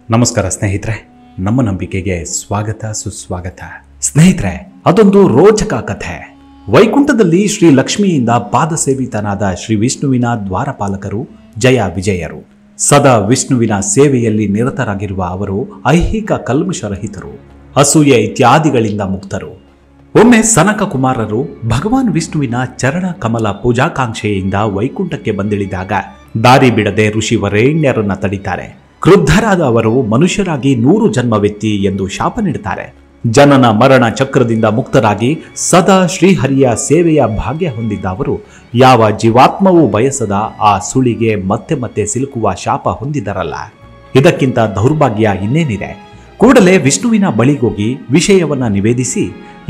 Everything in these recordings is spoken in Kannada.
ನಮಸ್ಕಾರ ಸ್ನೇಹಿತರೆ, ನಮ್ಮ ನಂಬಿಕೆಗೆ ಸ್ವಾಗತ ಸುಸ್ವಾಗತ. ಸ್ನೇಹಿತರೆ, ಅದೊಂದು ರೋಚಕ ಕಥೆ. ವೈಕುಂಠದಲ್ಲಿ ಶ್ರೀ ಲಕ್ಷ್ಮಿಯಿಂದ ಪಾದಸೇವಿತನಾದ ಶ್ರೀ ವಿಷ್ಣುವಿನ ದ್ವಾರಪಾಲಕರು ಜಯ ವಿಜಯರು. ಸದಾ ವಿಷ್ಣುವಿನ ಸೇವೆಯಲ್ಲಿ ನಿರತರಾಗಿರುವ ಅವರು ಐಹಿಕ ಕಲ್ಮಶರಹಿತರು, ಅಸೂಯೆ ಇತ್ಯಾದಿಗಳಿಂದ ಮುಕ್ತರು. ಒಮ್ಮೆ ಸನಕ ಕುಮಾರರು ಭಗವಾನ್ ವಿಷ್ಣುವಿನ ಚರಣ ಕಮಲ ಪೂಜಾಕಾಂಕ್ಷೆಯಿಂದ ವೈಕುಂಠಕ್ಕೆ ಬಂದಿಳಿದಾಗ ದಾರಿ ಬಿಡದೆ ಋಷಿ ವರೇಣ್ಯರನ್ನ ತಡಿತಾರೆ. ಕ್ರುದ್ಧರಾದ ಅವರು ಮನುಷ್ಯರಾಗಿ 100 ಜನ್ಮವೆತ್ತಿ ಎಂದು ಶಾಪ ನೀಡುತ್ತಾರೆ. ಜನನ ಮರಣ ಚಕ್ರದಿಂದ ಮುಕ್ತರಾಗಿ ಸದಾ ಶ್ರೀಹರಿಯ ಸೇವೆಯ ಭಾಗ್ಯ ಹೊಂದಿದ್ದ ಅವರು ಯಾವ ಜೀವಾತ್ಮವೂ ಬಯಸದ ಆ ಸುಳಿಗೆ ಮತ್ತೆ ಮತ್ತೆ ಸಿಲುಕುವ ಶಾಪ ಹೊಂದಿದರಲ್ಲ. ಇದಕ್ಕಿಂತ ದೌರ್ಭಾಗ್ಯ ಇನ್ನೇನಿದೆ? ಕೂಡಲೇ ವಿಷ್ಣುವಿನ ಬಳಿಗೋಗಿ ವಿಷಯವನ್ನ ನಿವೇದಿಸಿ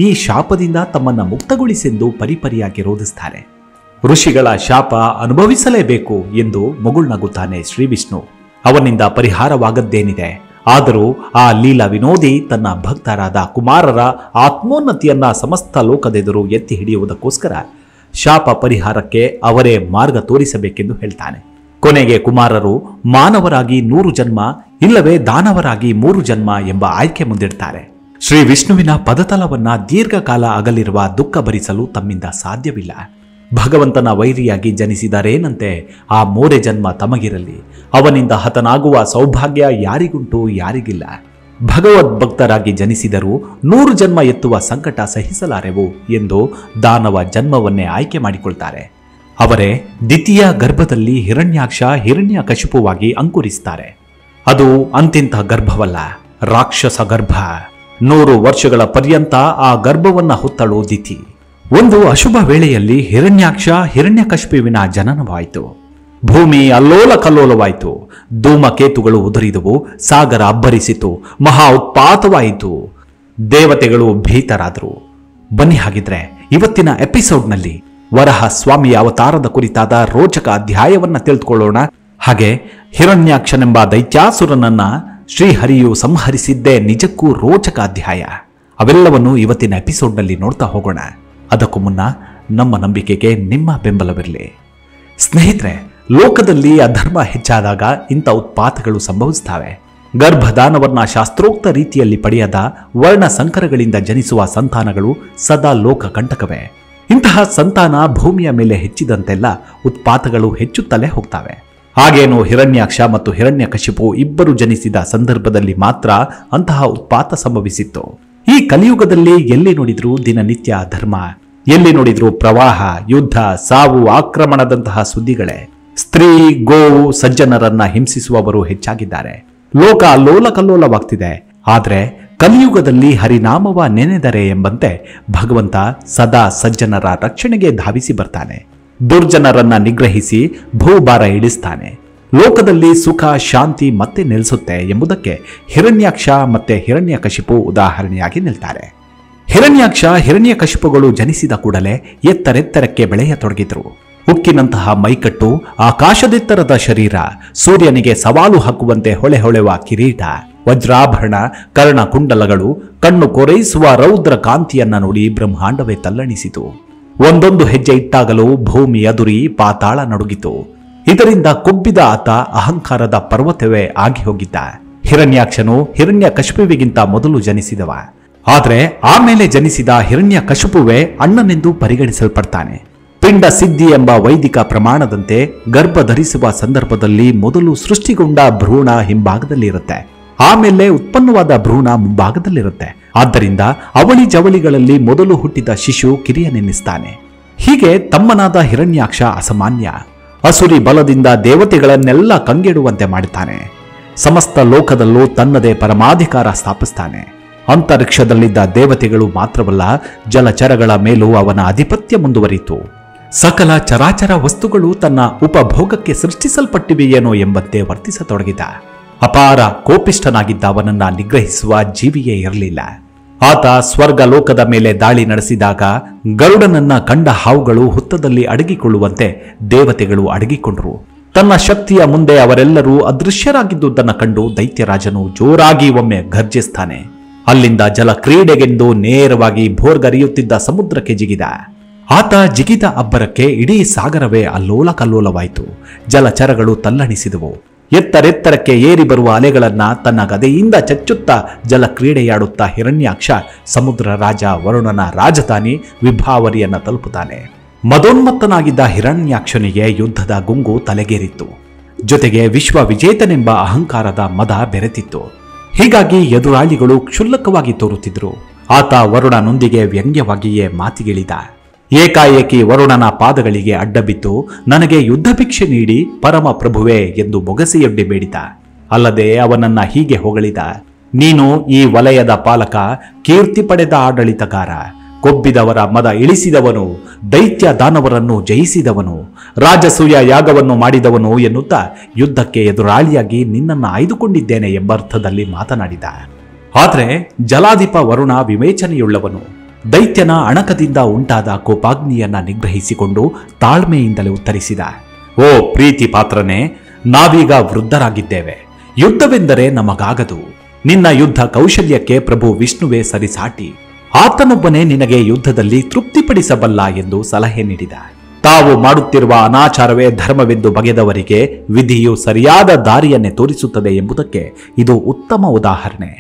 ಈ ಶಾಪದಿಂದ ತಮ್ಮನ್ನ ಮುಕ್ತಗೊಳಿಸೆಂದು ಪರಿಪರಿಯಾಗಿ ರೋಧಿಸ್ತಾರೆ. ಋಷಿಗಳ ಶಾಪ ಅನುಭವಿಸಲೇಬೇಕು ಎಂದು ಮುಗುಳ್ನಗುತ್ತಾನೆ ಶ್ರೀ ವಿಷ್ಣು. ಅವನಿಂದ ಪರಿಹಾರವಾಗದ್ದೇನಿದೆ? ಆದರೂ ಆ ಲೀಲಾ ವಿನೋದಿ ತನ್ನ ಭಕ್ತರಾದ ಕುಮಾರರ ಆತ್ಮೋನ್ನತಿಯನ್ನ ಸಮಸ್ತ ಲೋಕದೆದುರು ಎತ್ತಿ ಹಿಡಿಯುವುದಕ್ಕೋಸ್ಕರ ಶಾಪ ಪರಿಹಾರಕ್ಕೆ ಅವರೇ ಮಾರ್ಗ ತೋರಿಸಬೇಕೆಂದು ಹೇಳ್ತಾನೆ. ಕೊನೆಗೆ ಕುಮಾರರು ಮಾನವರಾಗಿ 100 ಜನ್ಮ ಇಲ್ಲವೇ ದಾನವರಾಗಿ 3 ಜನ್ಮ ಎಂಬ ಆಯ್ಕೆ ಮುಂದಿಡ್ತಾರೆ. ಶ್ರೀ ವಿಷ್ಣುವಿನ ಪದತಲವನ್ನ ದೀರ್ಘಕಾಲ ಅಗಲಿರುವ ದುಃಖ ಭರಿಸಲು ತಮ್ಮಿಂದ ಸಾಧ್ಯವಿಲ್ಲ. ಭಗವಂತನ ವೈರಿಯಾಗಿ ಜನಿಸಿದರೇನಂತೆ ಆ 3 ಜನ್ಮ ತಮಗಿರಲಿ. ಅವನಿಂದ ಹತನಾಗುವ ಸೌಭಾಗ್ಯ ಯಾರಿಗುಂಟು, ಯಾರಿಗಿಲ್ಲ. ಭಗವದ್ಭಕ್ತರಾಗಿ ಜನಿಸಿದರೂ 100 ಜನ್ಮ ಎತ್ತುವ ಸಂಕಟ ಸಹಿಸಲಾರೆವು ಎಂದು ದಾನವ ಜನ್ಮವನ್ನೇ ಆಯ್ಕೆ ಮಾಡಿಕೊಳ್ತಾರೆ. ಅವರೇ ದ್ವಿತೀಯ ಗರ್ಭದಲ್ಲಿ ಹಿರಣ್ಯಾಕ್ಷ ಹಿರಣ್ಯಕಶಿಪುವಾಗಿ ಅಂಕುರಿಸ್ತಾರೆ. ಅದು ಅಂತಿಂತ ಗರ್ಭವಲ್ಲ, ರಾಕ್ಷಸ ಗರ್ಭ. 100 ವರ್ಷಗಳ ಪರ್ಯಂತ ಆ ಗರ್ಭವನ್ನ ಹೊತ್ತಳು ದಿತಿ. ಒಂದು ಅಶುಭ ವೇಳೆಯಲ್ಲಿ ಹಿರಣ್ಯಾಕ್ಷ ಹಿರಣ್ಯಕಶಿಪುವಿನ ಜನನವಾಯಿತು. ಭೂಮಿ ಅಲ್ಲೋಲ ಕಲ್ಲೋಲವಾಯಿತು. ಧೂಮಕೇತುಗಳು ಉದುರಿದವು. ಸಾಗರ ಅಬ್ಬರಿಸಿತು. ಮಹಾ ಉತ್ಪಾತವಾಯಿತು. ದೇವತೆಗಳು ಭೀತರಾದರು. ಬನ್ನಿ, ಹಾಗಿದ್ರೆ ಇವತ್ತಿನ ಎಪಿಸೋಡ್ನಲ್ಲಿ ವರಹ ಸ್ವಾಮಿಯ ಅವತಾರದ ಕುರಿತಾದ ರೋಚಕ ಅಧ್ಯಾಯವನ್ನ ತಿಳಿದುಕೊಳ್ಳೋಣ. ಹಾಗೆ ಹಿರಣ್ಯಾಕ್ಷನೆಂಬ ದೈತ್ಯಾಸುರನನ್ನ ಶ್ರೀಹರಿಯು ಸಂಹರಿಸಿದ್ದೇ ನಿಜಕ್ಕೂ ರೋಚಕ ಅಧ್ಯಾಯ. ಅವೆಲ್ಲವನ್ನು ಇವತ್ತಿನ ಎಪಿಸೋಡ್ನಲ್ಲಿ ನೋಡ್ತಾ ಹೋಗೋಣ. ಅದಕ್ಕೂ ಮುನ್ನ ನಮ್ಮ ನಂಬಿಕೆಗೆ ನಿಮ್ಮ ಬೆಂಬಲವಿರಲಿ. ಸ್ನೇಹಿತರೆ, ಲೋಕದಲ್ಲಿ ಅಧರ್ಮ ಹೆಚ್ಚಾದಾಗ ಇಂಥ ಉತ್ಪಾತಗಳು ಸಂಭವಿಸುತ್ತವೆ. ಗರ್ಭದಾನವನ್ನ ಶಾಸ್ತ್ರೋಕ್ತ ರೀತಿಯಲ್ಲಿ ಪಡೆಯದ ವರ್ಣ ಸಂಕರಗಳಿಂದ ಜನಿಸುವ ಸಂತಾನಗಳು ಸದಾ ಲೋಕ ಕಂಟಕವೇ. ಇಂತಹ ಸಂತಾನ ಭೂಮಿಯ ಮೇಲೆ ಹೆಚ್ಚಿದಂತೆಲ್ಲ ಉತ್ಪಾತಗಳು ಹೆಚ್ಚುತ್ತಲೇ ಹೋಗ್ತವೆ. ಹಾಗೇನು ಹಿರಣ್ಯಾಕ್ಷ ಮತ್ತು ಹಿರಣ್ಯಕಶಿಪು ಇಬ್ಬರು ಜನಿಸಿದ ಸಂದರ್ಭದಲ್ಲಿ ಮಾತ್ರ ಅಂತಹ ಉತ್ಪಾತ ಸಂಭವಿಸಿತ್ತು. ಈ ಕಲಿಯುಗದಲ್ಲಿ ಎಲ್ಲಿ ನೋಡಿದ್ರೂ ದಿನನಿತ್ಯ ಧರ್ಮ, ಎಲ್ಲಿ ನೋಡಿದ್ರೂ ಪ್ರವಾಹ, ಯುದ್ಧ, ಸಾವು, ಆಕ್ರಮಣದಂತಹ ಸುದ್ದಿಗಳೇ. ಸ್ತ್ರೀ, ಗೋವು, ಸಜ್ಜನರನ್ನ ಹಿಂಸಿಸುವವರು ಹೆಚ್ಚಾಗಿದ್ದಾರೆ. ಲೋಕ ಅಲ್ಲೋಲ ಕಲ್ಲೋಲವಾಗ್ತಿದೆ. ಆದ್ರೆ ಕಲಿಯುಗದಲ್ಲಿ ಹರಿನಾಮವ ನೆನೆದರೆ ಎಂಬಂತೆ ಭಗವಂತ ಸದಾ ಸಜ್ಜನರ ರಕ್ಷಣೆಗೆ ಧಾವಿಸಿ ಬರ್ತಾನೆ. ದುರ್ಜನರನ್ನ ನಿಗ್ರಹಿಸಿ ಭೂಭಾರ ಇಳಿಸ್ತಾನೆ. ಲೋಕದಲ್ಲಿ ಸುಖ ಶಾಂತಿ ಮತ್ತೆ ನೆಲೆಸುತ್ತೆ ಎಂಬುದಕ್ಕೆ ಹಿರಣ್ಯಾಕ್ಷ ಮತ್ತೆ ಹಿರಣ್ಯಕಶಿಪು ಉದಾಹರಣೆಯಾಗಿ ನಿಲ್ತಾರೆ. ಹಿರಣ್ಯಾಕ್ಷ ಹಿರಣ್ಯಕಶಿಪುಗಳು ಜನಿಸಿದ ಕೂಡಲೇ ಎತ್ತರೆತ್ತರಕ್ಕೆ ಬೆಳೆಯತೊಡಗಿದ್ರು. ಉಕ್ಕಿನಂತಹ ಮೈಕಟ್ಟು, ಆಕಾಶದೆತ್ತರದ ಶರೀರ, ಸೂರ್ಯನಿಗೆ ಸವಾಲು ಹಾಕುವಂತೆ ಹೊಳೆ ಹೊಳೆವ ಕಿರೀಟ, ವಜ್ರಾಭರಣ, ಕರ್ಣಕುಂಡಲಗಳು, ಕಣ್ಣು ಕೊರೈಸುವ ರೌದ್ರ ಕಾಂತಿಯನ್ನ ನೋಡಿ ಬ್ರಹ್ಮಾಂಡವೇ ತಲ್ಲಣಿಸಿತು. ಒಂದೊಂದು ಹೆಜ್ಜೆ ಇಟ್ಟಾಗಲೂ ಭೂಮಿ ಅದುರಿ ಪಾತಾಳ ನಡುಗಿತು. ಇದರಿಂದ ಕೊಬ್ಬಿದ ಆತ ಅಹಂಕಾರದ ಪರ್ವತವೇ ಆಗಿ ಹೋಗಿದ್ದ. ಹಿರಣ್ಯಾಕ್ಷನು ಹಿರಣ್ಯಕಶಿಪುವಿಗಿಂತ ಮೊದಲು ಜನಿಸಿದವ. ಆದ್ರೆ ಆಮೇಲೆ ಜನಿಸಿದ ಹಿರಣ್ಯಕಶಿಪುವೇ ಅಣ್ಣನೆಂದು ಪರಿಗಣಿಸಲ್ಪಡ್ತಾನೆ. ಪಿಂಡ ಸಿದ್ಧಿ ಎಂಬ ವೈದಿಕ ಪ್ರಮಾಣದಂತೆ ಗರ್ಭ ಧರಿಸುವ ಸಂದರ್ಭದಲ್ಲಿ ಮೊದಲು ಸೃಷ್ಟಿಗೊಂಡ ಭ್ರೂಣ ಹಿಂಭಾಗದಲ್ಲಿ ಇರುತ್ತೆ. ಆಮೇಲೆ ಉತ್ಪನ್ನವಾದ ಭ್ರೂಣ ಮುಂಭಾಗದಲ್ಲಿರುತ್ತೆ. ಆದ್ದರಿಂದ ಅವಳಿ ಜವಳಿಗಳಲ್ಲಿ ಮೊದಲು ಹುಟ್ಟಿದ ಶಿಶು ಕಿರಿಯನೆನ್ನಿಸ್ತಾನೆ. ಹೀಗೆ ತಮ್ಮನಾದ ಹಿರಣ್ಯಾಕ್ಷ ಅಸಾಮಾನ್ಯ. ಅಸುರಿ ಬಲದಿಂದ ದೇವತೆಗಳನ್ನೆಲ್ಲ ಕಂಗೆಡುವಂತೆ ಮಾಡುತ್ತಾನೆ. ಸಮಸ್ತ ಲೋಕದಲ್ಲೂ ತನ್ನದೇ ಪರಮಾಧಿಕಾರ ಸ್ಥಾಪಿಸ್ತಾನೆ. ಅಂತರಿಕ್ಷದಲ್ಲಿದ್ದ ದೇವತೆಗಳು ಮಾತ್ರವಲ್ಲ, ಜಲಚರಗಳ ಮೇಲೂ ಅವನ ಆಧಿಪತ್ಯ ಮುಂದುವರಿಯಿತು. ಸಕಲ ಚರಾಚರ ವಸ್ತುಗಳು ತನ್ನ ಉಪಭೋಗಕ್ಕೆ ಸೃಷ್ಟಿಸಲ್ಪಟ್ಟಿವೆಯೇನೋ ಎಂಬಂತೆ ವರ್ತಿಸತೊಡಗಿದ. ಅಪಾರ ಕೋಪಿಷ್ಠನಾಗಿದ್ದ ಅವನನ್ನ ನಿಗ್ರಹಿಸುವ ಜೀವಿಯೇ ಇರಲಿಲ್ಲ. ಆತ ಸ್ವರ್ಗ ಲೋಕದ ಮೇಲೆ ದಾಳಿ ನಡೆಸಿದಾಗ ಗರುಡನನ್ನ ಕಂಡ ಹಾವುಗಳು ಹುತ್ತದಲ್ಲಿ ಅಡಗಿಕೊಳ್ಳುವಂತೆ ದೇವತೆಗಳು ಅಡಗಿಕೊಂಡರು. ತನ್ನ ಶಕ್ತಿಯ ಮುಂದೆ ಅವರೆಲ್ಲರೂ ಅದೃಶ್ಯರಾಗಿದ್ದುದನ್ನು ಕಂಡು ದೈತ್ಯರಾಜನು ಜೋರಾಗಿ ಒಮ್ಮೆ ಗರ್ಜಿಸ್ತಾನೆ. ಅಲ್ಲಿಂದ ಜಲ ಕ್ರೀಡೆಗೆಂದು ನೇರವಾಗಿ ಭೋರ್ಗರಿಯುತ್ತಿದ್ದ ಸಮುದ್ರಕ್ಕೆ ಜಿಗಿದ. ಆತ ಜಿಗಿದ ಅಬ್ಬರಕ್ಕೆ ಇಡೀ ಸಾಗರವೇ ಅಲ್ಲೋಲ ಕಲ್ಲೋಲವಾಯಿತು. ಜಲಚರಗಳು ತಲ್ಲಣಿಸಿದವು. ಎತ್ತರೆತ್ತರಕ್ಕೆ ಏರಿ ಬರುವ ಅಲೆಗಳನ್ನ ತನ್ನ ಗದೆಯಿಂದ ಚಚ್ಚುತ್ತಾ ಜಲ ಕ್ರೀಡೆಯಾಡುತ್ತಾ ಹಿರಣ್ಯಾಕ್ಷ ಸಮುದ್ರ ರಾಜ ವರುಣನ ರಾಜಧಾನಿ ವಿಭಾವರಿಯನ್ನ ತಲುಪುತ್ತಾನೆ. ಮದೋನ್ಮತ್ತನಾಗಿದ್ದ ಹಿರಣ್ಯಾಕ್ಷನಿಗೆ ಯುದ್ಧದ ಗುಂಗು ತಲೆಗೇರಿತ್ತು. ಜೊತೆಗೆ ವಿಶ್ವ ವಿಜೇತನೆಂಬ ಅಹಂಕಾರದ ಮದ ಬೆರೆತಿತ್ತು. ಹೀಗಾಗಿ ಎದುರಾಳಿಗಳು ಕ್ಷುಲ್ಲಕವಾಗಿ ತೋರುತ್ತಿದ್ರು. ಆತ ವರುಣನೊಂದಿಗೆ ವ್ಯಂಗ್ಯವಾಗಿಯೇ ಮಾತಿಗಿಳಿದ. ಏಕಾಏಕಿ ವರುಣನ ಪಾದಗಳಿಗೆ ಅಡ್ಡಬಿದ್ದು ನನಗೆ ಯುದ್ಧ ಭಿಕ್ಷೆ ನೀಡಿ ಪರಮ ಪ್ರಭುವೇ ಎಂದು ಬೊಗಸೆಯೊಡ್ಡಿ ಬೇಡಿದ. ಅಲ್ಲದೆ ಅವನನ್ನ ಹೀಗೆ ಹೊಗಳಿದ, ನೀನು ಈ ವಲಯದ ಪಾಲಕ, ಕೀರ್ತಿ ಪಡೆದ ಆಡಳಿತಗಾರ, ಕೊಬ್ಬಿದವರ ಮದ ಇಳಿಸಿದವನು, ದೈತ್ಯ ದಾನವರನ್ನು ಜಯಿಸಿದವನು, ರಾಜಸೂಯ ಯಾಗವನ್ನು ಮಾಡಿದವನು ಎನ್ನುತ್ತಾ ಯುದ್ಧಕ್ಕೆ ಎದುರಾಳಿಯಾಗಿ ನಿನ್ನನ್ನು ಆಯ್ದುಕೊಂಡಿದ್ದೇನೆ ಎಂಬರ್ಥದಲ್ಲಿ ಮಾತನಾಡಿದ. ಆದರೆ ಜಲಾಧಿಪ ವರುಣ ವಿವೇಚನೆಯುಳ್ಳವನು. ದೈತ್ಯನ ಅಣಕದಿಂದ ಉಂಟಾದ ಕೋಪಾಗ್ನಿಯನ್ನ ನಿಗ್ರಹಿಸಿಕೊಂಡು ತಾಳ್ಮೆಯಿಂದಲೇ ಉತ್ತರಿಸಿದ, ಓ ಪ್ರೀತಿ ಪಾತ್ರನೇ, ನಾವೀಗ ವೃದ್ಧರಾಗಿದ್ದೇವೆ. ಯುದ್ಧವೆಂದರೆ ನಮಗಾಗದು. ನಿನ್ನ ಯುದ್ಧ ಕೌಶಲ್ಯಕ್ಕೆ ಪ್ರಭು ವಿಷ್ಣುವೇ ಸರಿಸಾಟಿ. ಆತನೊಬ್ಬನೇ ನಿನಗೆ ಯುದ್ಧದಲ್ಲಿ ತೃಪ್ತಿಪಡಿಸಬಲ್ಲ ಎಂದು ಸಲಹೆ ನೀಡಿದ. ತಾವು ಮಾಡುತ್ತಿರುವ ಅನಾಚಾರವೇ ಧರ್ಮವೆಂದು ಬಗೆದವರಿಗೆ ವಿಧಿಯು ಸರಿಯಾದ ದಾರಿಯನ್ನೇ ತೋರಿಸುತ್ತದೆ ಎಂಬುದಕ್ಕೆ ಇದು ಉತ್ತಮ ಉದಾಹರಣೆ.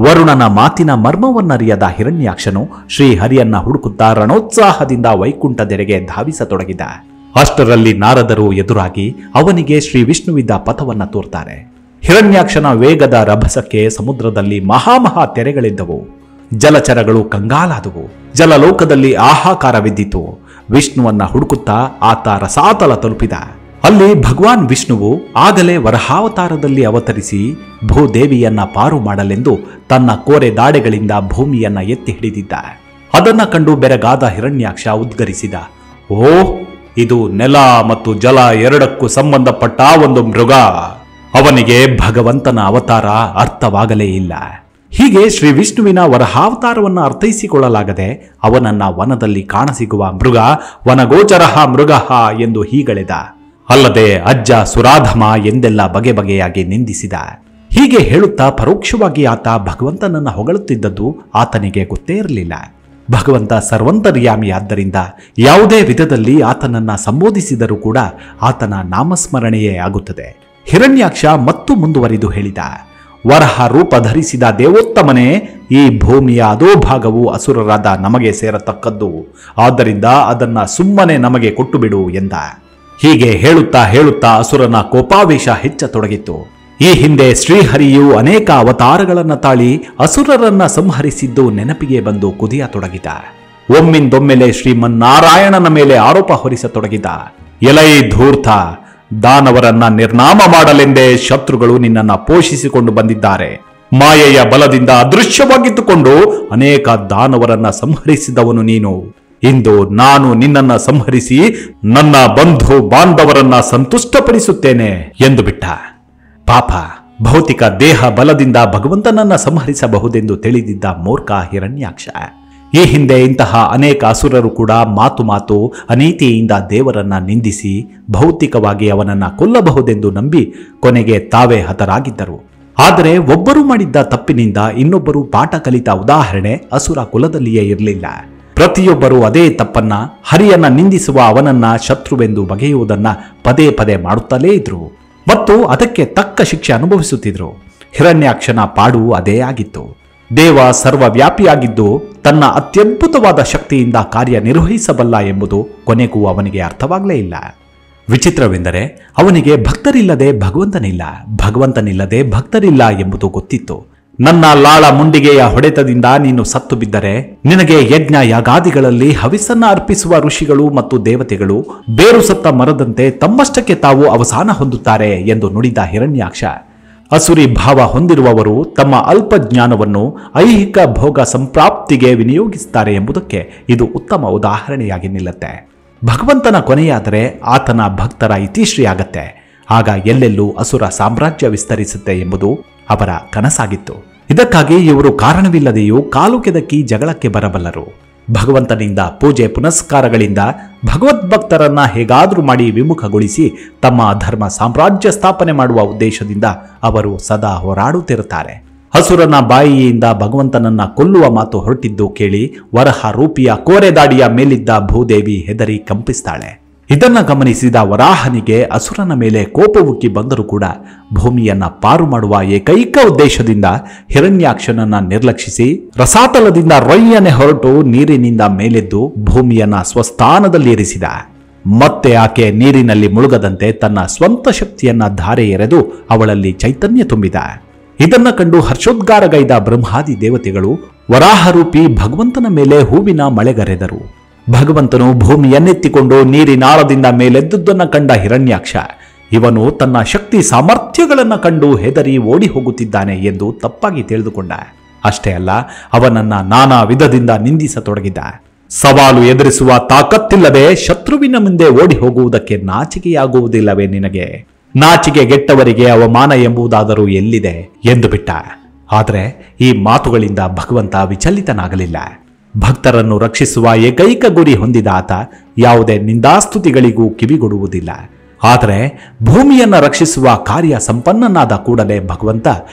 ವರುಣನ ಮಾತಿನ ಮರ್ಮವನ್ನರಿಯದ ಹಿರಣ್ಯಾಕ್ಷನು ಶ್ರೀಹರಿಯನ್ನ ಹುಡುಕುತ್ತಾ ರಣೋತ್ಸಾಹದಿಂದ ವೈಕುಂಠದೆಡೆಗೆ ಧಾವಿಸತೊಡಗಿದ. ಅಷ್ಟರಲ್ಲಿ ನಾರದರು ಎದುರಾಗಿ ಅವನಿಗೆ ಶ್ರೀ ವಿಷ್ಣುವಿದ್ದ ಪಥವನ್ನ ತೋರ್ತಾರೆ. ಹಿರಣ್ಯಾಕ್ಷನ ವೇಗದ ರಭಸಕ್ಕೆ ಸಮುದ್ರದಲ್ಲಿ ಮಹಾಮಹಾ ತೆರೆಗಳಿದ್ದವು. ಜಲಚರಗಳು ಕಂಗಾಲಾದವು. ಜಲಲೋಕದಲ್ಲಿ ಆಹಾಕಾರವಿದ್ದಿತು. ವಿಷ್ಣುವನ್ನ ಹುಡುಕುತ್ತಾ ಆತ ರಸಾತಲ ತಲುಪಿದ. ಅಲ್ಲಿ ಭಗವಾನ್ ವಿಷ್ಣುವು ಆಗಲೇ ವರಹಾವತಾರದಲ್ಲಿ ಅವತರಿಸಿ ಭೂದೇವಿಯನ್ನ ಪಾರು ಮಾಡಲೆಂದು ತನ್ನ ಕೋರೆ ದಾಡೆಗಳಿಂದ ಭೂಮಿಯನ್ನ ಎತ್ತಿ ಹಿಡಿದಿದ್ದ. ಅದನ್ನ ಕಂಡು ಬೆರಗಾದ ಹಿರಣ್ಯಾಕ್ಷ ಉದ್ಗರಿಸಿದ, ಓ, ಇದು ನೆಲ ಮತ್ತು ಜಲ ಎರಡಕ್ಕೂ ಸಂಬಂಧಪಟ್ಟ ಒಂದು ಮೃಗ. ಅವನಿಗೆ ಭಗವಂತನ ಅವತಾರ ಅರ್ಥವಾಗಲೇ ಇಲ್ಲ. ಹೀಗೆ ಶ್ರೀ ವಿಷ್ಣುವಿನ ವರಹಾವತಾರವನ್ನು ಅರ್ಥೈಸಿಕೊಳ್ಳಲಾಗದೆ ಅವನನ್ನ ವನದಲ್ಲಿ ಕಾಣಸಿಗುವ ಮೃಗ ವನಗೋಚರಃ ಮೃಗಃ ಎಂದು ಹೀಗಳೆದ. ಅಲ್ಲದೆ ಅಜ್ಜ ಸುರಾಧಮ ಎಂದೆಲ್ಲ ಬಗೆ ಬಗೆಯಾಗಿ ನಿಂದಿಸಿದ. ಹೀಗೆ ಹೇಳುತ್ತಾ ಪರೋಕ್ಷವಾಗಿ ಆತ ಭಗವಂತನನ್ನ ಹೊಗಳುತ್ತಿದ್ದದ್ದು ಆತನಿಗೆ ಗೊತ್ತೇ ಇರಲಿಲ್ಲ. ಭಗವಂತ ಸರ್ವಂತರ್ಯಾಮಿಯಾದ್ದರಿಂದ ಯಾವುದೇ ವಿಧದಲ್ಲಿ ಆತನನ್ನ ಸಂಬೋಧಿಸಿದರೂ ಕೂಡ ಆತನ ನಾಮಸ್ಮರಣೆಯೇ ಆಗುತ್ತದೆ. ಹಿರಣ್ಯಾಕ್ಷ ಮತ್ತು ಮುಂದುವರಿದು ಹೇಳಿದ, ವರಹ ರೂಪ ಧರಿಸಿದ ದೇವೋತ್ತಮನೇ, ಈ ಭೂಮಿಯ ಅಧೋಭಾಗವು ಅಸುರರಾದ ನಮಗೆ ಸೇರತಕ್ಕದ್ದು. ಆದ್ದರಿಂದ ಅದನ್ನ ಸುಮ್ಮನೆ ನಮಗೆ ಕೊಟ್ಟುಬಿಡು ಎಂದ. ಹೀಗೆ ಹೇಳುತ್ತಾ ಹೇಳುತ್ತಾ ಅಸುರನ ಕೋಪಾವೇಶ ಹೆಚ್ಚತೊಡಗಿತ್ತು. ಈ ಹಿಂದೆ ಶ್ರೀಹರಿಯು ಅನೇಕ ಅವತಾರಗಳನ್ನ ತಾಳಿ ಅಸುರರನ್ನ ಸಂಹರಿಸಿದ್ದು ನೆನಪಿಗೆ ಬಂದು ಕುದಿಯತೊಡಗಿದ. ಒಮ್ಮಿಂದೊಮ್ಮೆಲೆ ಶ್ರೀಮನ್ನಾರಾಯಣನ ಮೇಲೆ ಆರೋಪ ಹೊರಿಸತೊಡಗಿದ. ಎಲೈ ಧೂರ್ತ, ದಾನವರನ್ನ ನಿರ್ನಾಮ ಮಾಡಲೆಂದೇ ಶತ್ರುಗಳು ನಿನ್ನನ್ನ ಪೋಷಿಸಿಕೊಂಡು ಬಂದಿದ್ದಾರೆ. ಮಾಯೆಯ ಬಲದಿಂದ ಅದೃಶ್ಯವಾಗಿದ್ದುಕೊಂಡು ಅನೇಕ ದಾನವರನ್ನ ಸಂಹರಿಸಿದವನು ನೀನು. ಇಂದು ನಾನು ನಿನ್ನನ್ನ ಸಂಹರಿಸಿ ನನ್ನ ಬಂಧು ಬಾಂಧವರನ್ನ ಸಂತುಷ್ಟಪಡಿಸುತ್ತೇನೆ ಎಂದು ಬಿಟ್ಟ. ಪಾಪ, ಭೌತಿಕ ದೇಹ ಬಲದಿಂದ ಭಗವಂತನನ್ನ ಸಂಹರಿಸಬಹುದೆಂದು ತಿಳಿದಿದ್ದ ಮೂರ್ಖ ಹಿರಣ್ಯಾಕ್ಷ. ಈ ಹಿಂದೆ ಇಂತಹ ಅನೇಕ ಅಸುರರು ಕೂಡ ಮಾತು ಅನೀತಿಯಿಂದ ದೇವರನ್ನ ನಿಂದಿಸಿ ಭೌತಿಕವಾಗಿ ಅವನನ್ನ ಕೊಲ್ಲಬಹುದೆಂದು ನಂಬಿ ಕೊನೆಗೆ ತಾವೇ ಹತರಾಗಿದ್ದರು. ಆದರೆ ಒಬ್ಬರು ಮಾಡಿದ್ದ ತಪ್ಪಿನಿಂದ ಇನ್ನೊಬ್ಬರು ಪಾಠ ಕಲಿತ ಉದಾಹರಣೆ ಅಸುರ ಕುಲದಲ್ಲಿಯೇ ಇರಲಿಲ್ಲ. ಪ್ರತಿಯೊಬ್ಬರೂ ಅದೇ ತಪ್ಪನ್ನ, ಹರಿಯನ್ನ ನಿಂದಿಸುವ ಅವನನ್ನ ಶತ್ರುವೆಂದು ಬಗೆಯುವುದನ್ನ ಪದೇ ಪದೇ ಮಾಡುತ್ತಲೇ ಇದ್ರು ಮತ್ತು ಅದಕ್ಕೆ ತಕ್ಕ ಶಿಕ್ಷೆ ಅನುಭವಿಸುತ್ತಿದ್ರು. ಹಿರಣ್ಯಾಕ್ಷನ ಪಾಡು ಅದೇ ಆಗಿತ್ತು. ದೇವ ಸರ್ವವ್ಯಾಪಿಯಾಗಿದ್ದು ತನ್ನ ಅತ್ಯದ್ಭುತವಾದ ಶಕ್ತಿಯಿಂದ ಕಾರ್ಯನಿರ್ವಹಿಸಬಲ್ಲ ಎಂಬುದು ಕೊನೆಗೂ ಅವನಿಗೆ ಅರ್ಥವಾಗಲೇ ಇಲ್ಲ. ವಿಚಿತ್ರವೆಂದರೆ ಅವನಿಗೆ ಭಕ್ತರಿಲ್ಲದೆ ಭಗವಂತನಿಲ್ಲ, ಭಗವಂತನಿಲ್ಲದೆ ಭಕ್ತರಿಲ್ಲ ಎಂಬುದು ಗೊತ್ತಿತ್ತು. ನನ್ನ ಲಾಳ ಮುಂಡಿಗೆಯ ಹೊಡೆತದಿಂದ ನೀನು ಸತ್ತು ಬಿದ್ದರೆ ನಿನಗೆ ಯಜ್ಞ ಯಾಗಾದಿಗಳಲ್ಲಿ ಹವಿಸ್ಸನ್ನ ಅರ್ಪಿಸುವ ಋಷಿಗಳು ಮತ್ತು ದೇವತೆಗಳು ಬೇರು ಸತ್ತ ಮರದಂತೆ ತಮ್ಮಷ್ಟಕ್ಕೆ ತಾವು ಅವಸಾನ ಹೊಂದುತ್ತಾರೆ ಎಂದು ನುಡಿದ ಹಿರಣ್ಯಾಕ್ಷ, ಅಸುರಿ ಭಾವ ಹೊಂದಿರುವವರು ತಮ್ಮ ಅಲ್ಪ ಜ್ಞಾನವನ್ನು ಐಹಿಕ ಭೋಗ ಸಂಪ್ರಾಪ್ತಿಗೆ ವಿನಿಯೋಗಿಸುತ್ತಾರೆ ಎಂಬುದಕ್ಕೆ ಇದು ಉತ್ತಮ ಉದಾಹರಣೆಯಾಗಿ ನಿಲ್ಲುತ್ತೆ. ಭಗವಂತನ ಕೊನೆಯಾದರೆ ಆತನ ಭಕ್ತರ ಇತಿಶ್ರೀಯಾಗತ್ತೆ. ಆಗ ಎಲ್ಲೆಲ್ಲೂ ಅಸುರ ಸಾಮ್ರಾಜ್ಯ ವಿಸ್ತರಿಸುತ್ತೆ ಎಂಬುದು ಅವರ ಕನಸಾಗಿತ್ತು. ಇದಕ್ಕಾಗಿ ಇವರು ಕಾರಣವಿಲ್ಲದೆಯೂ ಕಾಲು ಕೆದಕಿ ಜಗಳಕ್ಕೆ ಬರಬಲ್ಲರು. ಭಗವಂತನಿಂದ ಪೂಜೆ ಪುನಸ್ಕಾರಗಳಿಂದ ಭಗವದ್ಭಕ್ತರನ್ನ ಹೇಗಾದ್ರೂ ಮಾಡಿ ವಿಮುಖಗೊಳಿಸಿ ತಮ್ಮ ಧರ್ಮ ಸಾಮ್ರಾಜ್ಯ ಸ್ಥಾಪನೆ ಮಾಡುವ ಉದ್ದೇಶದಿಂದ ಅವರು ಸದಾ ಹೋರಾಡುತ್ತಿರುತ್ತಾರೆ. ಅಸುರನ ಬಾಯಿಯಿಂದ ಭಗವಂತನನ್ನ ಕೊಲ್ಲುವ ಮಾತು ಹೊರಟಿದ್ದು ಕೇಳಿ ವರಹ ರೂಪಿಯ ಕೋರೆದಾಡಿಯ ಮೇಲಿದ್ದ ಭೂದೇವಿ ಹೆದರಿ ಕಂಪಿಸ್ತಾಳೆ. ಇದನ್ನ ಗಮನಿಸಿದ ವರಾಹನಿಗೆ ಅಸುರನ ಮೇಲೆ ಕೋಪ ಉಕ್ಕಿ ಬಂದರೂ ಕೂಡ ಭೂಮಿಯನ್ನ ಪಾರು ಮಾಡುವ ಏಕೈಕ ಉದ್ದೇಶದಿಂದ ಹಿರಣ್ಯಾಕ್ಷನನ್ನ ನಿರ್ಲಕ್ಷಿಸಿ ರಸಾತಲದಿಂದ ರೊಯ್ಯನೆ ಹೊರಟು ನೀರಿನಿಂದ ಮೇಲೆದ್ದು ಭೂಮಿಯನ್ನ ಸ್ವಸ್ಥಾನದಲ್ಲಿ ಇರಿಸಿದ. ಮತ್ತೆ ಆಕೆ ನೀರಿನಲ್ಲಿ ಮುಳುಗದಂತೆ ತನ್ನ ಸ್ವಂತ ಶಕ್ತಿಯನ್ನ ಧಾರೆ ಎರೆದು ಅವಳಲ್ಲಿ ಚೈತನ್ಯ ತುಂಬಿದ. ಇದನ್ನ ಕಂಡು ಹರ್ಷೋದ್ಗಾರಗೈದ ಬ್ರಹ್ಮಾದಿ ದೇವತೆಗಳು ವರಾಹರೂಪಿ ಭಗವಂತನ ಮೇಲೆ ಹೂವಿನ ಮಳೆಗರೆದರು. ಭಗವಂತನು ಭೂಮಿಯನ್ನೆತ್ತಿಕೊಂಡು ನೀರಿನಾಳದಿಂದ ಮೇಲೆದ್ದುದನ್ನು ಕಂಡ ಹಿರಣ್ಯಾಕ್ಷ ಇವನು ತನ್ನ ಶಕ್ತಿ ಸಾಮರ್ಥ್ಯಗಳನ್ನು ಕಂಡು ಹೆದರಿ ಓಡಿ ಹೋಗುತ್ತಿದ್ದಾನೆ ಎಂದು ತಪ್ಪಾಗಿ ತಿಳಿದುಕೊಂಡ. ಅಷ್ಟೇ ಅಲ್ಲ, ಅವನನ್ನ ನಾನಾ ವಿಧದಿಂದ ನಿಂದಿಸತೊಡಗಿದ. ಸವಾಲು ಎದುರಿಸುವ ತಾಕತ್ತಿಲ್ಲದೆ ಶತ್ರುವಿನ ಮುಂದೆ ಓಡಿ ಹೋಗುವುದಕ್ಕೆ ನಾಚಿಕೆಯಾಗುವುದಿಲ್ಲವೇ ನಿನಗೆ? ನಾಚಿಕೆಗೆಟ್ಟವರಿಗೆ ಅವಮಾನ ಎಂಬುದಾದರೂ ಎಲ್ಲಿದೆ ಎಂದು ಬಿಟ್ಟ. ಆದರೆ ಈ ಮಾತುಗಳಿಂದ ಭಗವಂತ ವಿಚಲಿತನಾಗಲಿಲ್ಲ. ಭಕ್ತರನ್ನು ರಕ್ಷಿಸುವ ಏಕೈಕ ಗುರಿ ಹೊಂದಿದ ಆತ ಯಾವುದೇ ನಿಂದಾಸ್ತುತಿಗಳಿಗೂ ಕಿವಿಗೊಡುವುದಿಲ್ಲ. ಆದರೆ ಭೂಮಿಯನ್ನ ರಕ್ಷಿಸುವ ಕಾರ್ಯ ಸಂಪನ್ನನಾದ ಕೂಡಲೇ ಭಗವಂತ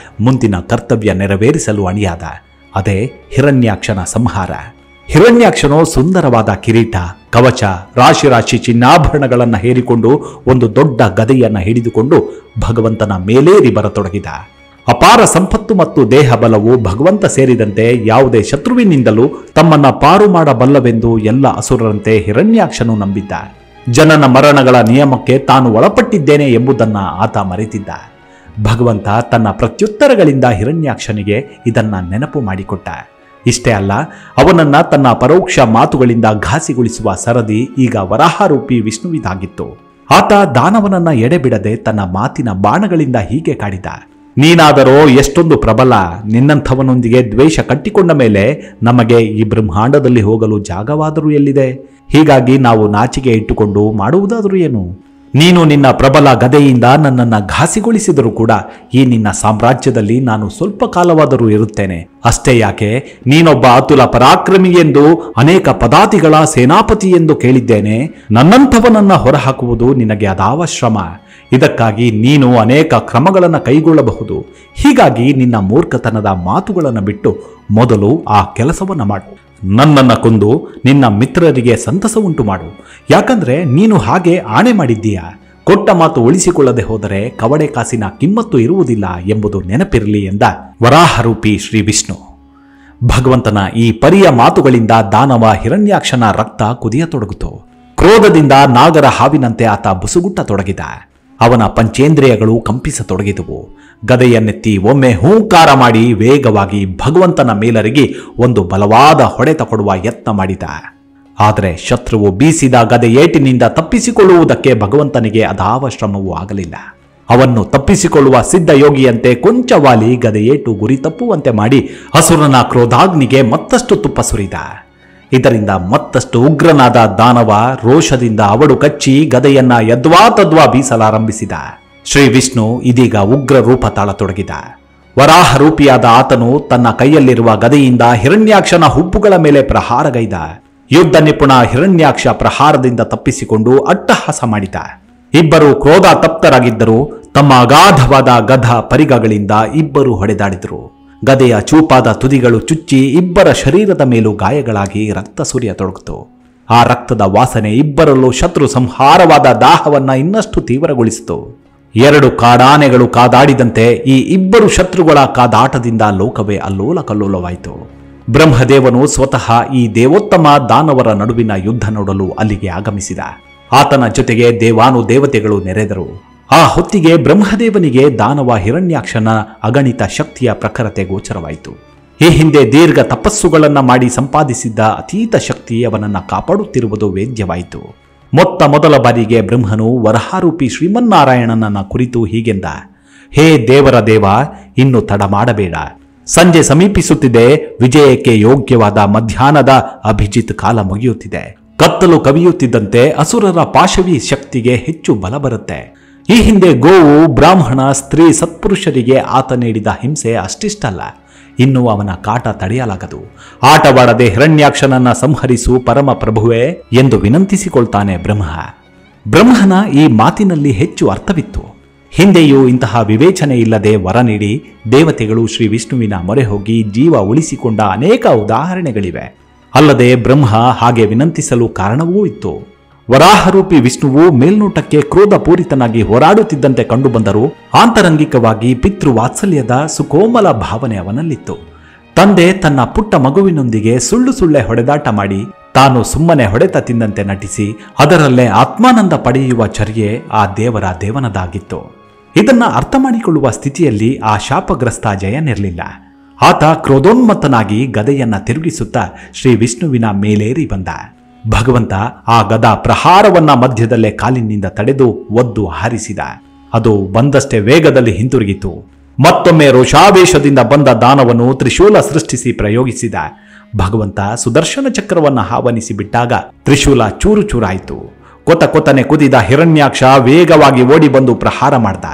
ಮುಂದಿನ ಕರ್ತವ್ಯ ನೆರವೇರಿಸಲು ಅಣಿಯಾದ. ಅದೇ ಹಿರಣ್ಯಾಕ್ಷನ ಸಂಹಾರ. ಹಿರಣ್ಯಾಕ್ಷನು ಸುಂದರವಾದ ಕಿರೀಟ, ಕವಚ, ರಾಶಿ ರಾಶಿ ಚಿನ್ನಾಭರಣಗಳನ್ನು ಹೇರಿಕೊಂಡು ಒಂದು ದೊಡ್ಡ ಗದೆಯನ್ನು ಹಿಡಿದುಕೊಂಡು ಭಗವಂತನ ಮೇಲೇರಿ ಬರತೊಡಗಿದ. ಅಪಾರ ಸಂಪತ್ತು ಮತ್ತು ದೇಹ ಬಲವು ಭಗವಂತ ಸೇರಿದಂತೆ ಯಾವುದೇ ಶತ್ರುವಿನಿಂದಲೂ ತಮ್ಮನ್ನ ಪಾರು ಮಾಡಬಲ್ಲವೆಂದು ಎಲ್ಲ ಅಸುರರಂತೆ ಹಿರಣ್ಯಾಕ್ಷನು ನಂಬಿದ್ದ. ಜನನ ಮರಣಗಳ ನಿಯಮಕ್ಕೆ ತಾನು ಒಳಪಟ್ಟಿದ್ದೇನೆ ಎಂಬುದನ್ನು ಆತ ಮರೆತಿದ್ದ. ಭಗವಂತ ತನ್ನ ಪ್ರತ್ಯುತ್ತರಗಳಿಂದ ಹಿರಣ್ಯಾಕ್ಷನಿಗೆ ಇದನ್ನ ನೆನಪು ಮಾಡಿಕೊಟ್ಟ. ಇಷ್ಟೇ ಅಲ್ಲ, ಅವನನ್ನ ತನ್ನ ಪರೋಕ್ಷ ಮಾತುಗಳಿಂದ ಘಾಸಿಗೊಳಿಸುವ ಸರದಿ ಈಗ ವರಾಹರೂಪಿ ವಿಷ್ಣುವಿದಾಗಿತ್ತು. ಆತ ದಾನವನನ್ನ ಎಡೆಬಿಡದೆ ತನ್ನ ಮಾತಿನ ಬಾಣಗಳಿಂದ ಹೀಗೆ ಕಾಡಿದ: ನೀನಾದರೋ ಎಷ್ಟೊಂದು ಪ್ರಬಲ, ನಿನ್ನಂಥವನೊಂದಿಗೆ ದ್ವೇಷ ಕಟ್ಟಿಕೊಂಡ ಮೇಲೆ ನಮಗೆ ಈ ಬ್ರಹ್ಮಾಂಡದಲ್ಲಿ ಹೋಗಲು ಜಾಗವಾದರೂ ಎಲ್ಲಿದೆ? ಹೀಗಾಗಿ ನಾವು ನಾಚಿಕೆ ಇಟ್ಟುಕೊಂಡು ಮಾಡುವುದಾದರೂ ಏನು? ನೀನು ನಿನ್ನ ಪ್ರಬಲ ಗದೆಯಿಂದ ನನ್ನನ್ನು ಘಾಸಿಗೊಳಿಸಿದರೂ ಕೂಡ ಈ ನಿನ್ನ ಸಾಮ್ರಾಜ್ಯದಲ್ಲಿ ನಾನು ಸ್ವಲ್ಪ ಕಾಲವಾದರೂ ಇರುತ್ತೇನೆ. ಅಷ್ಟೇ ಯಾಕೆ, ನೀನೊಬ್ಬ ಅತುಲ ಪರಾಕ್ರಮಿ ಎಂದು, ಅನೇಕ ಪದಾತಿಗಳ ಸೇನಾಪತಿ ಎಂದು ಕೇಳಿದ್ದೇನೆ. ನನ್ನಂಥವನನ್ನ ಹೊರಹಾಕುವುದು ನಿನಗೆ ಅದಾವ ಶ್ರಮ. ಇದಕ್ಕಾಗಿ ನೀನು ಅನೇಕ ಕ್ರಮಗಳನ್ನು ಕೈಗೊಳ್ಳಬಹುದು. ಹೀಗಾಗಿ ನಿನ್ನ ಮೂರ್ಖತನದ ಮಾತುಗಳನ್ನು ಬಿಟ್ಟು ಮೊದಲು ಆ ಕೆಲಸವನ್ನು ಮಾಡು. ನನ್ನನ್ನು ಕೊಂದು ನಿನ್ನ ಮಿತ್ರರಿಗೆ ಸಂತಸ ಉಂಟು ಮಾಡು. ಯಾಕಂದ್ರೆ ನೀನು ಹಾಗೆ ಆಣೆ ಮಾಡಿದ್ದೀಯಾ. ಕೊಟ್ಟ ಮಾತು ಉಳಿಸಿಕೊಳ್ಳದೆ ಹೋದರೆ ಕವಡೆ ಕಾಸಿನ ಕಿಮ್ಮತ್ತು ಇರುವುದಿಲ್ಲ ಎಂಬುದು ನೆನಪಿರಲಿ ಎಂದ ವರಾಹರೂಪಿ ಶ್ರೀ ವಿಷ್ಣು. ಭಗವಂತನ ಈ ಪರಿಯ ಮಾತುಗಳಿಂದ ದಾನವ ಹಿರಣ್ಯಾಕ್ಷನ ರಕ್ತ ಕುದಿಯತೊಡಗಿತು. ಕ್ರೋಧದಿಂದ ನಾಗರ ಹಾವಿನಂತೆ ಆತ ಬುಸುಗುಟ್ಟತೊಡಗಿದ. ಅವನ ಪಂಚೇಂದ್ರಿಯಗಳು ಕಂಪಿಸತೊಡಗಿದವು. ಗದೆಯನ್ನೆತ್ತಿ ಒಮ್ಮೆ ಹೂಂಕಾರ ಮಾಡಿ ವೇಗವಾಗಿ ಭಗವಂತನ ಮೇಲರಿಗಿ ಒಂದು ಬಲವಾದ ಹೊಡೆತ ಕೊಡುವ ಯತ್ನ ಮಾಡಿದ. ಆದರೆ ಶತ್ರುವು ಬೀಸಿದ ಗದೆ ಏಟಿನಿಂದ ತಪ್ಪಿಸಿಕೊಳ್ಳುವುದಕ್ಕೆ ಭಗವಂತನಿಗೆ ಅದಾವ ಶ್ರಮವೂ ಆಗಲಿಲ್ಲ. ಅವನ್ನು ತಪ್ಪಿಸಿಕೊಳ್ಳುವ ಸಿದ್ಧ ಯೋಗಿಯಂತೆ ಕೊಂಚವಾಲಿ ಗದೆ ಏಟು ಗುರಿ ತಪ್ಪುವಂತೆ ಮಾಡಿ ಅಸುರನ ಕ್ರೋಧಾಗ್ನಿಗೆ ಮತ್ತಷ್ಟು ತುಪ್ಪ ಸುರಿದ. ಇದರಿಂದ ಮತ್ತಷ್ಟು ಉಗ್ರನಾದ ದಾನವ ರೋಷದಿಂದ ಅವಡು ಕಚ್ಚಿ ಗದೆಯನ್ನ ಯದ್ವಾ ತದ್ವಾ ಬೀಸಲಾರಂಭಿಸಿದ. ಶ್ರೀ ವಿಷ್ಣು ಇದೀಗ ಉಗ್ರ ರೂಪ ತಾಳತೊಡಗಿದ. ವರಾಹ ರೂಪಿಯಾದ ಆತನು ತನ್ನ ಕೈಯಲ್ಲಿರುವ ಗದೆಯಿಂದ ಹಿರಣ್ಯಾಕ್ಷನ ಹುಬ್ಬುಗಳ ಮೇಲೆ ಪ್ರಹಾರಗೈದ. ಯುದ್ಧ ನಿಪುಣ ಹಿರಣ್ಯಾಕ್ಷ ಪ್ರಹಾರದಿಂದ ತಪ್ಪಿಸಿಕೊಂಡು ಅಟ್ಟಹಾಸ ಮಾಡಿದ. ಇಬ್ಬರು ಕ್ರೋಧ ತಪ್ತರಾಗಿದ್ದರು. ತಮ್ಮ ಅಗಾಧವಾದ ಗಧ ಪರಿಗಗಳಿಂದ ಇಬ್ಬರು ಹೊಡೆದಾಡಿದರು. ಗದೆಯ ಚೂಪಾದ ತುದಿಗಳು ಚುಚ್ಚಿ ಇಬ್ಬರ ಶರೀರದ ಮೇಲೂ ಗಾಯಗಳಾಗಿ ರಕ್ತ ಸುರಿಯತೊಡಗಿತು. ಆ ರಕ್ತದ ವಾಸನೆ ಇಬ್ಬರಲ್ಲೂ ಶತ್ರು ಸಂಹಾರವಾದ ದಾಹವನ್ನ ಇನ್ನಷ್ಟು ತೀವ್ರಗೊಳಿಸಿತು. ಎರಡು ಕಾಡಾನೆಗಳು ಕಾದಾಡಿದಂತೆ ಈ ಇಬ್ಬರು ಶತ್ರುಗಳ ಕಾದಾಟದಿಂದ ಲೋಕವೇ ಅಲ್ಲೋಲ ಕಲ್ಲೋಲವಾಯಿತು. ಬ್ರಹ್ಮದೇವನು ಸ್ವತಃ ಈ ದೇವೋತ್ತಮ ದಾನವರ ನಡುವಿನ ಯುದ್ಧ ನೋಡಲು ಅಲ್ಲಿಗೆ ಆಗಮಿಸಿದ. ಆತನ ಜೊತೆಗೆ ದೇವಾನು ದೇವತೆಗಳು ನೆರೆದರು. ಆ ಹೊತ್ತಿಗೆ ಬ್ರಹ್ಮದೇವನಿಗೆ ದಾನವ ಹಿರಣ್ಯಾಕ್ಷನ ಅಗಣಿತ ಶಕ್ತಿಯ ಪ್ರಖರತೆ ಗೋಚರವಾಯಿತು. ಈ ಹಿಂದೆ ದೀರ್ಘ ತಪಸ್ಸುಗಳನ್ನ ಮಾಡಿ ಸಂಪಾದಿಸಿದ್ದ ಅತೀತ ಶಕ್ತಿ ಅವನನ್ನ ಕಾಪಾಡುತ್ತಿರುವುದು ವೇದ್ಯವಾಯಿತು. ಮೊತ್ತ ಮೊದಲ ಬಾರಿಗೆ ಬ್ರಹ್ಮನು ವರಹಾರೂಪಿ ಶ್ರೀಮನ್ನಾರಾಯಣನನ್ನ ಕುರಿತು ಹೀಗೆಂದ: ಹೇ ದೇವರ ದೇವ, ಇನ್ನು ತಡ ಮಾಡಬೇಡ. ಸಂಜೆ ಸಮೀಪಿಸುತ್ತಿದೆ. ವಿಜಯಕ್ಕೆ ಯೋಗ್ಯವಾದ ಮಧ್ಯಾಹ್ನದ ಅಭಿಜಿತ್ ಕಾಲ ಮುಗಿಯುತ್ತಿದೆ. ಕತ್ತಲು ಕವಿಯುತ್ತಿದ್ದಂತೆ ಅಸುರರ ಪಾಶವಿ ಶಕ್ತಿಗೆ ಹೆಚ್ಚು ಬಲ ಬರುತ್ತೆ. ಈ ಹಿಂದೆ ಗೋವು, ಬ್ರಾಹ್ಮಣ, ಸ್ತ್ರೀ, ಸತ್ಪುರುಷರಿಗೆ ಆತ ನೀಡಿದ ಹಿಂಸೆ ಅಷ್ಟಿಷ್ಟಲ್ಲ. ಇನ್ನು ಅವನ ಕಾಟ ತಡೆಯಲಾಗದು. ಆಟವಾಡದೆ ಹಿರಣ್ಯಾಕ್ಷನನ್ನ ಸಂಹರಿಸು ಪರಮ ಪ್ರಭುವೇ ಎಂದು ವಿನಂತಿಸಿಕೊಳ್ತಾನೆ ಬ್ರಹ್ಮ. ಬ್ರಹ್ಮನ ಈ ಮಾತಿನಲ್ಲಿ ಹೆಚ್ಚು ಅರ್ಥವಿತ್ತು. ಹಿಂದೆಯೂ ಇಂತಹ ವಿವೇಚನೆ ಇಲ್ಲದೆ ವರ ನೀಡಿ ದೇವತೆಗಳು ಶ್ರೀ ವಿಷ್ಣುವಿನ ಮೊರೆ ಹೋಗಿ ಜೀವ ಉಳಿಸಿಕೊಂಡ ಅನೇಕ ಉದಾಹರಣೆಗಳಿವೆ. ಅಲ್ಲದೆ ಬ್ರಹ್ಮ ಹಾಗೆ ವಿನಂತಿಸಲು ಕಾರಣವೂ ಇತ್ತು. ವರಾಹರೂಪಿ ವಿಷ್ಣುವು ಮೇಲ್ನೋಟಕ್ಕೆ ಕ್ರೋಧಪೂರಿತನಾಗಿ ಹೋರಾಡುತ್ತಿದ್ದಂತೆ ಕಂಡುಬಂದರೂ ಆಂತರಂಗಿಕವಾಗಿ ಪಿತೃವಾತ್ಸಲ್ಯದ ಸುಕೋಮಲ ಭಾವನೆ ಅವನಲ್ಲಿತ್ತು. ತಂದೆ ತನ್ನ ಪುಟ್ಟ ಮಗುವಿನೊಂದಿಗೆ ಸುಳ್ಳೆ ಹೊಡೆದಾಟ ಮಾಡಿ ತಾನು ಸುಮ್ಮನೆ ಹೊಡೆತ ತಿಂದಂತೆ ನಟಿಸಿ ಅದರಲ್ಲೇ ಆತ್ಮಾನಂದ ಪಡೆಯುವ ಚರ್ಯೆ ಆ ದೇವನದಾಗಿತ್ತು. ಇದನ್ನ ಅರ್ಥ ಮಾಡಿಕೊಳ್ಳುವ ಸ್ಥಿತಿಯಲ್ಲಿ ಆ ಶಾಪಗ್ರಸ್ತ ಜಯನಿರಲಿಲ್ಲ. ಆತ ಕ್ರೋಧೋನ್ಮತ್ತನಾಗಿ ಗದೆಯನ್ನ ತಿರುಗಿಸುತ್ತಾ ಶ್ರೀ ವಿಷ್ಣುವಿನ ಮೇಲೇರಿ ಬಂದ. ಭಗವಂತ ಆ ಗದಾ ಪ್ರಹಾರವನ್ನ ಮಧ್ಯದಲ್ಲೇ ಕಾಲಿನಿಂದ ತಡೆದು ಒದ್ದು ಹಾರಿಸಿದ. ಅದು ಬಂದಷ್ಟೇ ವೇಗದಲ್ಲಿ ಹಿಂತಿರುಗಿತು. ಮತ್ತೊಮ್ಮೆ ರೋಷಾವೇಶದಿಂದ ಬಂದ ದಾನವನ್ನು ತ್ರಿಶೂಲ ಸೃಷ್ಟಿಸಿ ಪ್ರಯೋಗಿಸಿದ. ಭಗವಂತ ಸುದರ್ಶನ ಚಕ್ರವನ್ನು ಆಹ್ವಾನಿಸಿ ಬಿಟ್ಟಾಗ ತ್ರಿಶೂಲ ಚೂರು ಚೂರಾಯಿತು. ಕೊತನೆ ಕುದಿದ ಹಿರಣ್ಯಾಕ್ಷ ವೇಗವಾಗಿ ಓಡಿ ಬಂದು ಪ್ರಹಾರ ಮಾಡ್ದ.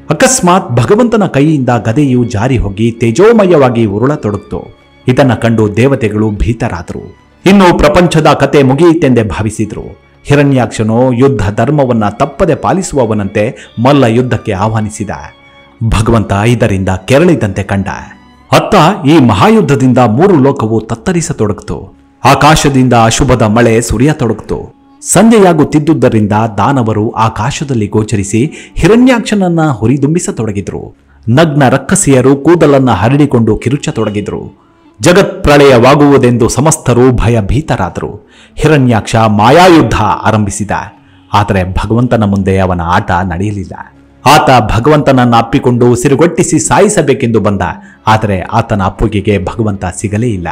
ಅಕಸ್ಮಾತ್ ಭಗವಂತನ ಕೈಯಿಂದ ಗದೆಯು ಜಾರಿ ಹೋಗಿ ತೇಜೋಮಯವಾಗಿ ಉರುಳತೊಡಗಿತು. ಇದನ್ನ ಕಂಡು ದೇವತೆಗಳು ಭೀತರಾದರು. ಇನ್ನು ಪ್ರಪಂಚದ ಕತೆ ಮುಗಿಯಿತೆಂದೇ ಭಾವಿಸಿದ್ರು. ಹಿರಣ್ಯಾಕ್ಷನು ಯುದ್ಧ ಧರ್ಮವನ್ನ ತಪ್ಪದೆ ಪಾಲಿಸುವವನಂತೆ ಮಲ್ಲ ಯುದ್ಧಕ್ಕೆ ಆಹ್ವಾನಿಸಿದ. ಭಗವಂತ ಇದರಿಂದ ಕೆರಳಿದಂತೆ ಕಂಡ. ಅತ್ತ ಈ ಮಹಾಯುದ್ಧದಿಂದ 3 ಲೋಕವು ತತ್ತರಿಸತೊಡಗಿತು. ಆಕಾಶದಿಂದ ಅಶುಭದ ಮಳೆ ಸುರಿಯತೊಡಗಿತು. ಸಂಜೆಯಾಗುತ್ತಿದ್ದುದರಿಂದ ದಾನವರು ಆಕಾಶದಲ್ಲಿ ಗೋಚರಿಸಿ ಹಿರಣ್ಯಾಕ್ಷನನ್ನ ಹುರಿದುಂಬಿಸತೊಡಗಿದ್ರು. ನಗ್ನ ರಕ್ಕಸಿಯರು ಕೂದಲನ್ನ ಹರಡಿಕೊಂಡು ಕಿರುಚತೊಡಗಿದ್ರು. ಜಗತ್ ಪ್ರಳಯವಾಗುವುದೆಂದು ಸಮಸ್ತರು ಭಯಭೀತರಾದರು. ಹಿರಣ್ಯಾಕ್ಷ ಮಾಯಾಯುದ್ಧ ಆರಂಭಿಸಿದ. ಆದರೆ ಭಗವಂತನ ಮುಂದೆ ಅವನ ಆಟ ನಡೆಯಲಿಲ್ಲ. ಆತ ಭಗವಂತನನ್ನ ಅಪ್ಪಿಕೊಂಡು ಸಿರುಗೊಟ್ಟಿಸಿ ಸಾಯಿಸಬೇಕೆಂದು ಬಂದ. ಆದರೆ ಆತನ ಅಪ್ಪುಗೆಗೆ ಭಗವಂತ ಸಿಗಲೇ ಇಲ್ಲ.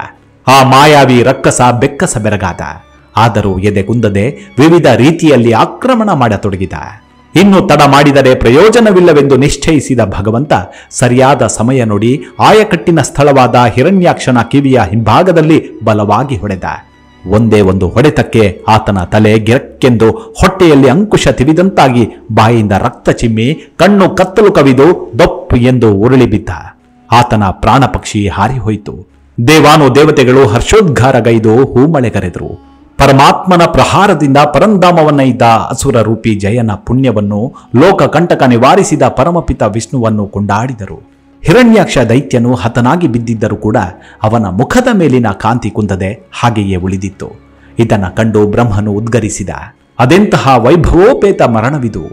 ಆ ಮಾಯಾವಿ ರಕ್ಕಸ ಬೆಕ್ಕಸ ಬೆರಗಾದ. ಆದರೂ ಎದೆಗುಂದದೆ ವಿವಿಧ ರೀತಿಯಲ್ಲಿ ಆಕ್ರಮಣ ಮಾಡತೊಡಗಿದ. ಇನ್ನು ತಡ ಮಾಡಿದರೆ ಪ್ರಯೋಜನವಿಲ್ಲವೆಂದು ನಿಶ್ಚಯಿಸಿದ ಭಗವಂತ ಸರಿಯಾದ ಸಮಯ ನೋಡಿ ಆಯಕಟ್ಟಿನ ಸ್ಥಳವಾದ ಹಿರಣ್ಯಾಕ್ಷನ ಕಿವಿಯ ಹಿಂಭಾಗದಲ್ಲಿ ಬಲವಾಗಿ ಹೊಡೆದ. ಒಂದೇ ಒಂದು ಹೊಡೆತಕ್ಕೆ ಆತನ ತಲೆ ಗಿರಕ್ಕೆಂದು ಹೊಟ್ಟೆಯಲ್ಲಿ ಅಂಕುಶ ತಿವಿದಂತಾಗಿ ಬಾಯಿಂದ ರಕ್ತ ಚಿಮ್ಮಿ ಕಣ್ಣು ಕತ್ತಲು ಕವಿದು ದೊಪ್ಪು ಎಂದು ಉರುಳಿ ಬಿದ್ದ. ಆತನ ಪ್ರಾಣ ಪಕ್ಷಿ ಹಾರಿಹೋಯಿತು. ದೇವಾನುದೇವತೆಗಳು ಹರ್ಷೋದ್ಗಾರಗೈದು ಹೂಮಳೆಗರೆದರು. ಪರಮಾತ್ಮನ ಪ್ರಹಾರದಿಂದ ಪರಂಧಾಮವನ್ನ ಇದ್ದ ಅಸುರ ರೂಪಿ ಜಯನ ಪುಣ್ಯವನ್ನು ಲೋಕ ಕಂಟಕ ನಿವಾರಿಸಿದ ಪರಮಪಿತ ವಿಷ್ಣುವನ್ನು ಕೊಂಡಾಡಿದರು. ಹಿರಣ್ಯಾಕ್ಷ ದೈತ್ಯನು ಹತನಾಗಿ ಬಿದ್ದಿದ್ದರೂ ಕೂಡ ಅವನ ಮುಖದ ಮೇಲಿನ ಕಾಂತಿ ಕುಂದದೆ ಹಾಗೆಯೇ ಉಳಿದಿತ್ತು. ಇದನ್ನ ಕಂಡು ಬ್ರಹ್ಮನು ಉದ್ಗರಿಸಿದ. ಅದೆಂತಹ ವೈಭವೋಪೇತ ಮರಣವಿದು!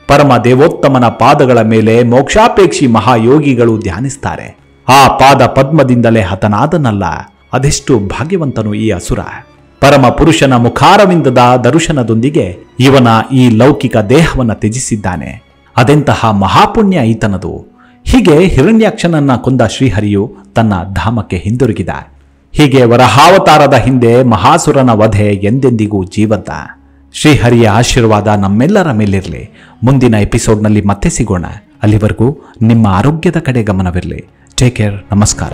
ಪರಮ ದೇವೋತ್ತಮನ ಪಾದಗಳ ಮೇಲೆ ಮೋಕ್ಷಾಪೇಕ್ಷಿ ಮಹಾಯೋಗಿಗಳು ಧ್ಯಾನಿಸ್ತಾರೆ. ಆ ಪಾದ ಪದ್ಮದಿಂದಲೇ ಹತನಾದನಲ್ಲ. ಅದೆಷ್ಟು ಭಾಗ್ಯವಂತನು ಈ ಅಸುರ! ಪರಮ ಪುರುಷನ ಮುಖಾರವಿಂದದ ದರ್ಶನದೊಂದಿಗೆ ಇವನ ಈ ಲೌಕಿಕ ದೇಹವನ್ನ ತ್ಯಜಿಸಿದ್ದಾನೆ. ಅದೆಂತಹ ಮಹಾಪುಣ್ಯ ಈತನದು! ಹೀಗೆ ಹಿರಣ್ಯಾಕ್ಷನನ್ನ ಕೊಂದ ಶ್ರೀಹರಿಯು ತನ್ನ ಧಾಮಕ್ಕೆ ಹಿಂದಿರುಗಿದ. ಹೀಗೆ ವರಹಾವತಾರದ ಹಿಂದೆ ಮಹಾಸುರನ ವಧೆ ಎಂದೆಂದಿಗೂ ಜೀವಂತ. ಶ್ರೀಹರಿಯ ಆಶೀರ್ವಾದ ನಮ್ಮೆಲ್ಲರ ಮೇಲಿರಲಿ. ಮುಂದಿನ ಎಪಿಸೋಡ್ನಲ್ಲಿ ಮತ್ತೆ ಸಿಗೋಣ. ಅಲ್ಲಿವರೆಗೂ ನಿಮ್ಮ ಆರೋಗ್ಯದ ಕಡೆ ಗಮನವಿರಲಿ. Take care. ನಮಸ್ಕಾರ.